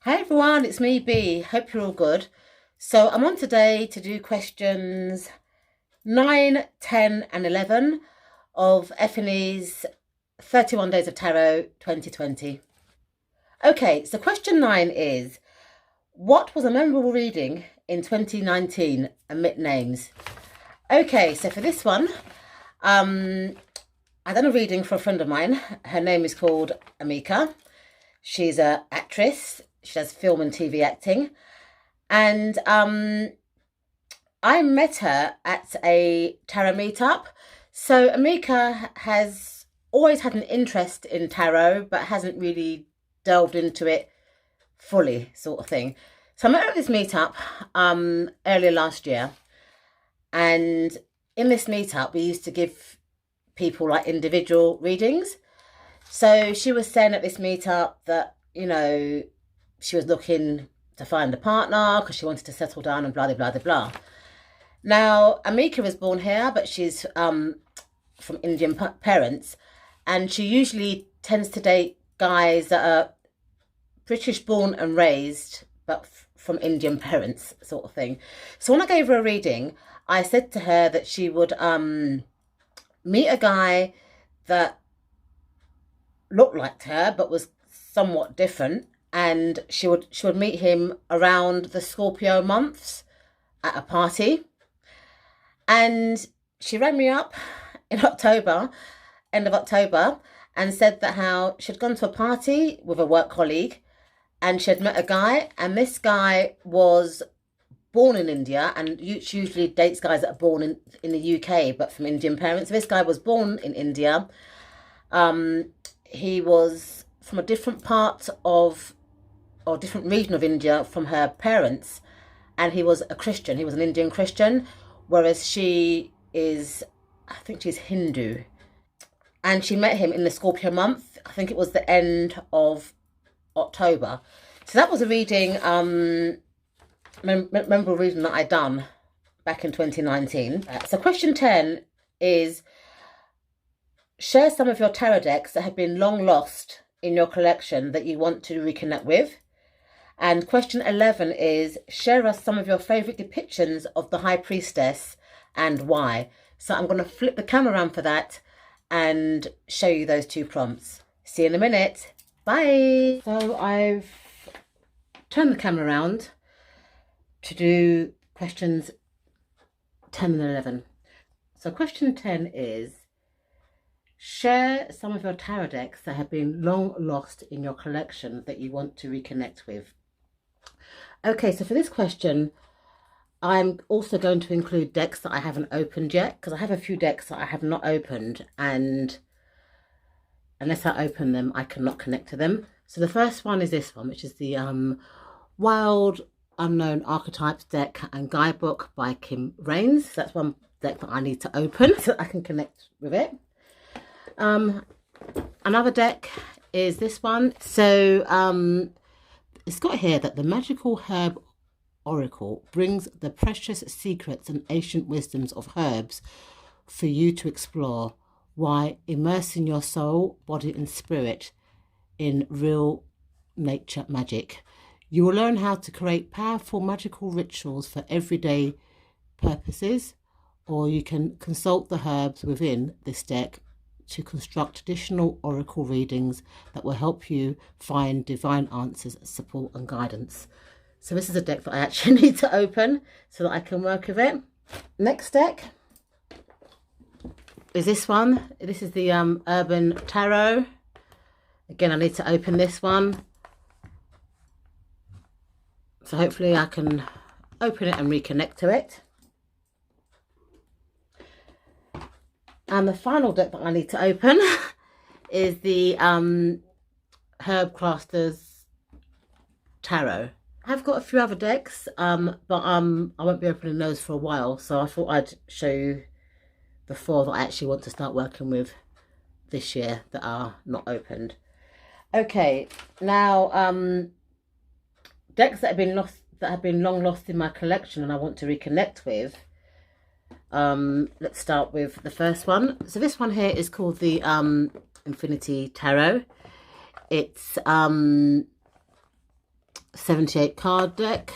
Hi everyone, it's me B. Hope you're all good. So I'm on today to do questions 9, 10 and 11 of Effie's 31 Days of Tarot 2020. Okay, so question 9 is, what was a memorable reading in 2019 amid names? Okay, so for this one, I done a reading for a friend of mine. Her name is called Amika. She's an actress. She does film and TV acting. And I met her at a tarot meetup. So Amika has always had an interest in tarot, but hasn't really delved into it fully, sort of thing. So I met her at this meetup earlier last year. And in this meetup, we used to give people like individual readings. So she was saying at this meetup that, she was looking to find a partner because she wanted to settle down and blah, blah, blah, blah. Now, Amika was born here, but she's from Indian parents. And she usually tends to date guys that are British born and raised, but from Indian parents, sort of thing. So when I gave her a reading, I said to her that she would meet a guy that looked like her, but was somewhat different. And she would meet him around the Scorpio months at a party. And she rang me up in October, end of October, and said that how she'd gone to a party with a work colleague and she had met a guy, and this guy was born in India, and she usually dates guys that are born in the UK but from Indian parents. This guy was born in India. He was from a different part of, or different region of India from her parents, and he was a Christian. He was an Indian Christian, whereas she is, I think she's Hindu. And she met him in the Scorpio month. I think it was the end of October. So that was a reading, memorable reading that I done back in 2019. So question 10 is, share some of your tarot decks that have been long lost in your collection that you want to reconnect with. And question 11 is, share us some of your favourite depictions of the High Priestess and why. So I'm going to flip the camera around for that and show you those two prompts. See you in a minute. Bye. So I've turned the camera around to do questions 10 and 11. So question 10 is, share some of your tarot decks that have been long lost in your collection that you want to reconnect with. Okay, so for this question, I'm also going to include decks that I haven't opened yet, because I have a few decks that I have not opened, and unless I open them, I cannot connect to them. So the first one is this one, which is the Wild Unknown Archetypes deck and guidebook by Kim Raines. That's one deck that I need to open so I can connect with it. Another deck is this one. So it's got here that the Magickal Herb Oracle brings the precious secrets and ancient wisdoms of herbs for you to explore, while immersing your soul, body and spirit in real nature magic. You will learn how to create powerful magical rituals for everyday purposes, or you can consult the herbs within this deck to construct traditional oracle readings that will help you find divine answers, support and guidance. So this is a deck that I actually need to open so that I can work with it. Next deck is this one. This is the Urban Tarot. Again, I need to open this one. So hopefully I can open it and reconnect to it. And the final deck that I need to open is the Herbcrafters Tarot. I've got a few other decks, but I won't be opening those for a while. So I thought I'd show you the 4 that I actually want to start working with this year that are not opened. Okay, now decks that have been lost, that have been long lost in my collection and I want to reconnect with. Let's start with the first one. So this one here is called the Infinity Tarot. It's 78 card deck.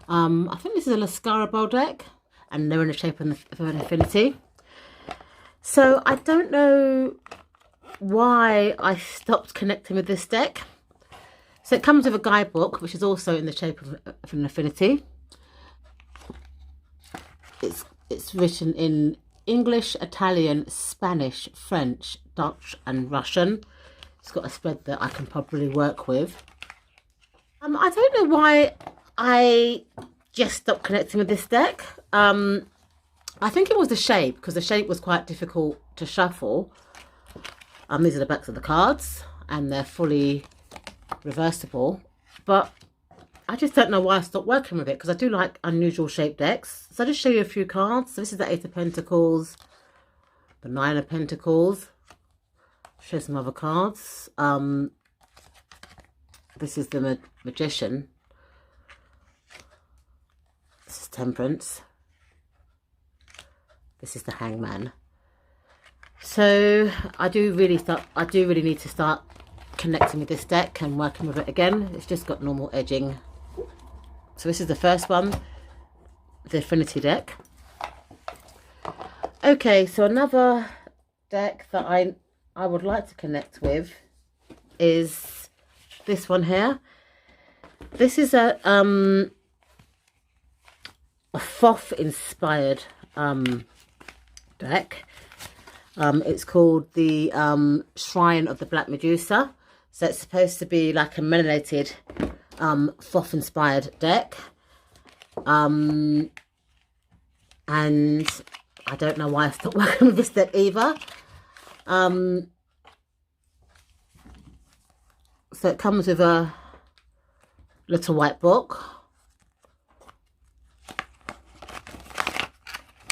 I think this is a Lascarabelle deck, and they're in the shape of an infinity. So I don't know why I stopped connecting with this deck. So it comes with a guidebook, which is also in the shape of an infinity. It's written in English, Italian, Spanish, French, Dutch and Russian. It's got a spread that I can probably work with. I don't know why I just stopped connecting with this deck. I think it was the shape, because the shape was quite difficult to shuffle. These are the backs of the cards, and they're fully reversible. But I just don't know why I stopped working with it, because I do like unusual shaped decks. So I'll just show you a few cards. So this is the Eight of Pentacles, the Nine of Pentacles. Show some other cards. This is the Magician. This is Temperance. This is the Hangman. So I do really need to start connecting with this deck and working with it again. It's just got normal edging. So this is the first one, the Affinity deck. Okay, so another deck that I would like to connect with is this one here. This is a Thoth inspired deck. It's called the Shrine of the Black Medusa. So it's supposed to be like a melanated Thoth inspired deck. And I don't know why I stopped working with this deck either. So it comes with a little white book.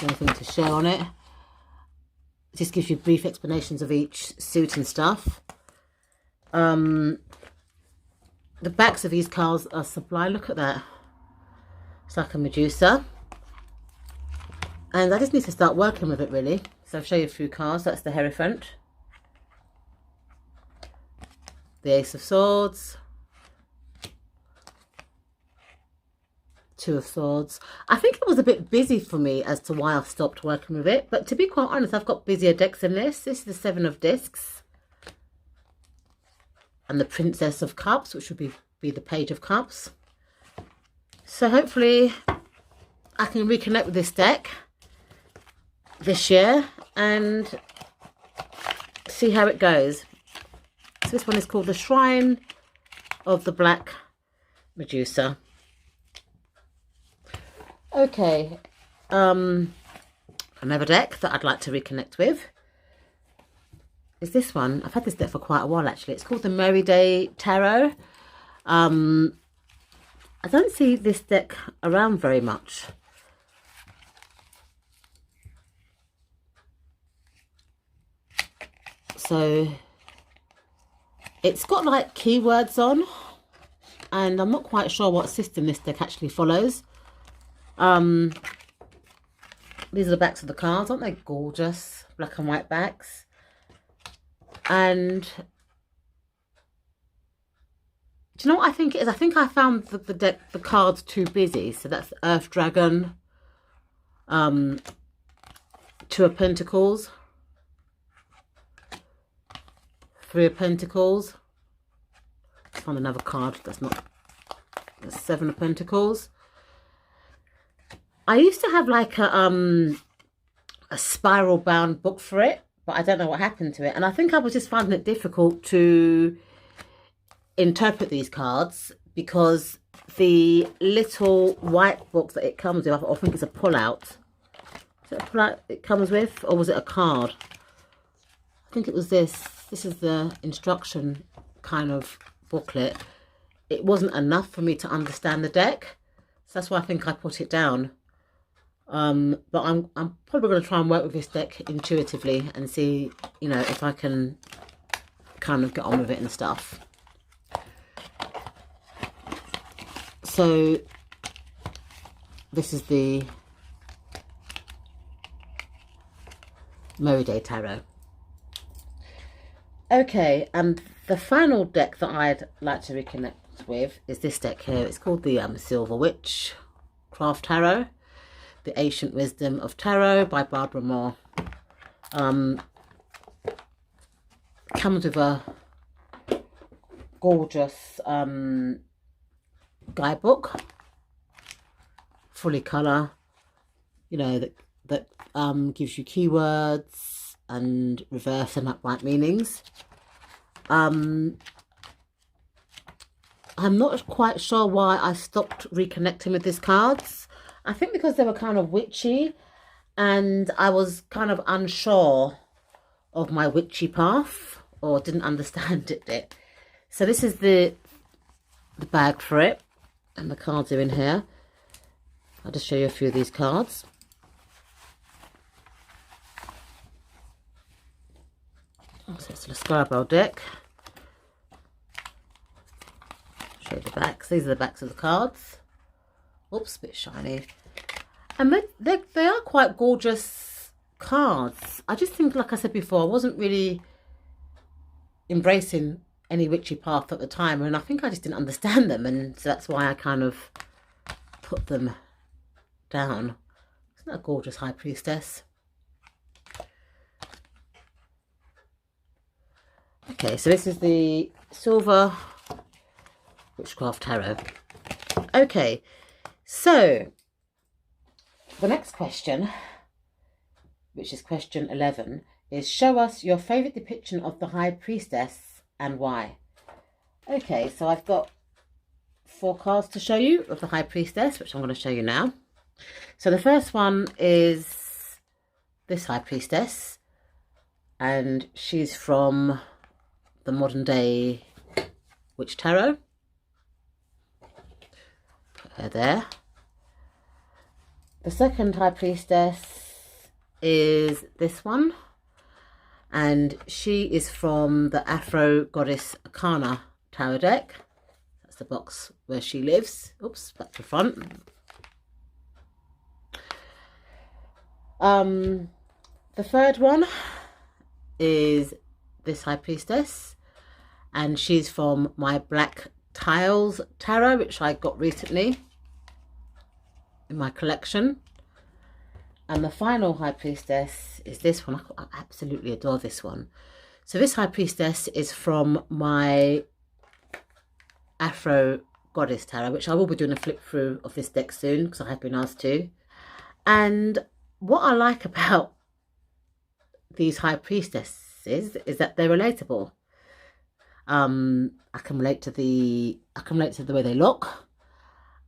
Anything to show on it. It just gives you brief explanations of each suit and stuff. The backs of these cards are sublime. Look at that. It's like a Medusa. And I just need to start working with it really. So I'll show you a few cards. That's the Hierophant. The Ace of Swords. Two of Swords. I think it was a bit busy for me as to why I've stopped working with it. But to be quite honest, I've got busier decks than this. This is the Seven of Discs. And the Princess of Cups, which would be the Page of Cups. So hopefully I can reconnect with this deck this year and see how it goes. So this one is called the Shrine of the Black Medusa. Okay, another deck that I'd like to reconnect with is this one. I've had this deck for quite a while actually. It's called the Merry Day Tarot. I don't see this deck around very much. So it's got like keywords on, and I'm not quite sure what system this deck actually follows. These are the backs of the cards. Aren't they gorgeous? Black and white backs. And do you know what I think it is? I think I found the cards too busy. So that's Earth Dragon, Two of Pentacles, Three of Pentacles. Let's find another card that's not. That's Seven of Pentacles. I used to have like a spiral bound book for it, but I don't know what happened to it. And I think I was just finding it difficult to interpret these cards because the little white book that it comes with, I think it's a pull-out. Is it a pull-out it comes with, or was it a card? I think it was this. This is the instruction kind of booklet. It wasn't enough for me to understand the deck, so that's why I think I put it down. But I'm probably going to try and work with this deck intuitively and see, you know, if I can kind of get on with it and stuff. So this is the Merry Day Tarot. Okay, and the final deck that I'd like to reconnect worked with is this deck here. It's called the Silver Witch Craft Tarot, The Ancient Wisdom of Tarot by Barbara Moore. Comes with a gorgeous guidebook, fully colour, you know, that gives you keywords and reverse and upright meanings. I'm not quite sure why I stopped reconnecting with these cards. I think because they were kind of witchy and I was kind of unsure of my witchy path, or didn't understand it. So this is the bag for it, and the cards are in here. I'll just show you a few of these cards. So it's the Scarborough deck. Show you the backs. These are the backs of the cards. Oops, a bit shiny. And they are quite gorgeous cards. I just think, like I said before, I wasn't really embracing any witchy path at the time, and I think I just didn't understand them, and so that's why I kind of put them down. Isn't that a gorgeous High Priestess? Okay, so this is the Silver Witchcraft Tarot. Okay, so the next question, which is question 11, is show us your favourite depiction of the High Priestess and why. Okay, so I've got 4 cards to show you of the High Priestess, which I'm going to show you now. So the first one is this High Priestess, and she's from the Modern Day Witch Tarot. Put her there. The second High Priestess is this one, and she is from the Afro Goddess Arcana Tarot deck. That's the box where she lives. Oops, back to front. The third one is this High Priestess, and she's from my Black Tiles Tarot, which I got recently in my collection. And the final High Priestess is this one. I absolutely adore this one. So this High Priestess is from my Afro Goddess Tarot, which I will be doing a flip through of this deck soon because I have been asked to. And what I like about these High Priestesses is that they're relatable. I can relate to the way they look.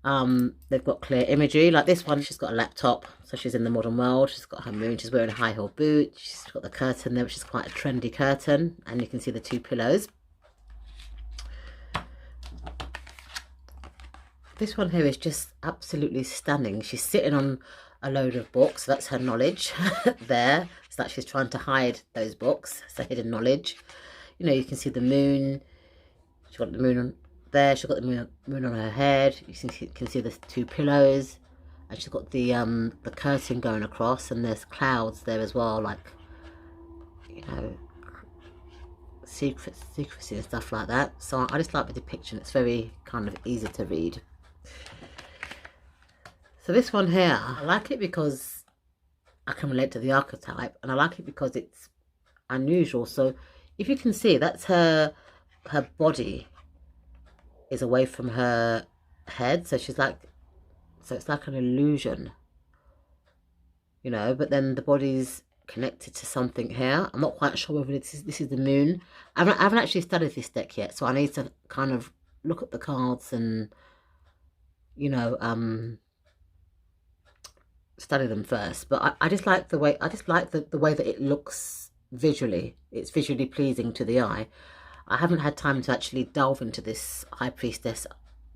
They've got clear imagery. Like this one, she's got a laptop, so she's in the modern world. She's got her moon. She's wearing a high heel boot. She's got the curtain there, which is quite a trendy curtain, and you can see the 2 pillows. This one here is just absolutely stunning. She's sitting on a load of books. That's her knowledge there. It's like she's trying to hide those books. It's a hidden knowledge. You know, you can see the moon. She's got the moon on there. She's got the moon on her head. You can see the 2 pillows. And she's got the curtain going across. And there's clouds there as well. Like, you know, secrecy and stuff like that. So I just like the depiction. It's very kind of easy to read. So this one here, I like it because I can relate to the archetype, and I like it because it's unusual. So if you can see, that's her body is away from her head, so she's like, so it's like an illusion, you know, but then the body's connected to something here. I'm not quite sure whether this is the moon. I haven't actually studied this deck yet, so I need to kind of look at the cards and, you know, study them first. But I just like the way, the way that it looks visually. It's visually pleasing to the eye. I haven't had time to actually delve into this High Priestess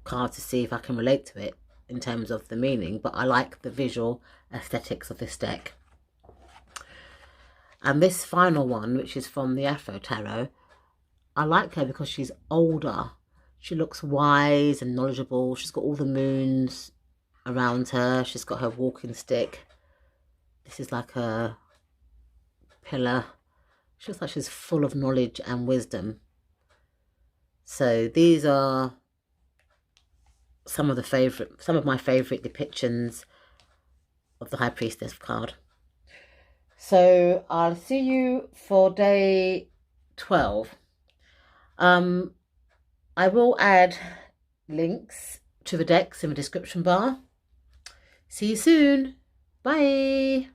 card to see if I can relate to it in terms of the meaning, but I like the visual aesthetics of this deck. And this final one, which is from the Afro Tarot, I like her because she's older. She looks wise and knowledgeable. She's got all the moons around her. She's got her walking stick. This is like a pillar. She looks like she's full of knowledge and wisdom. So these are some of my favourite depictions of the High Priestess card. So I'll see you for day 12. I will add links to the decks in the description bar. See you soon. Bye.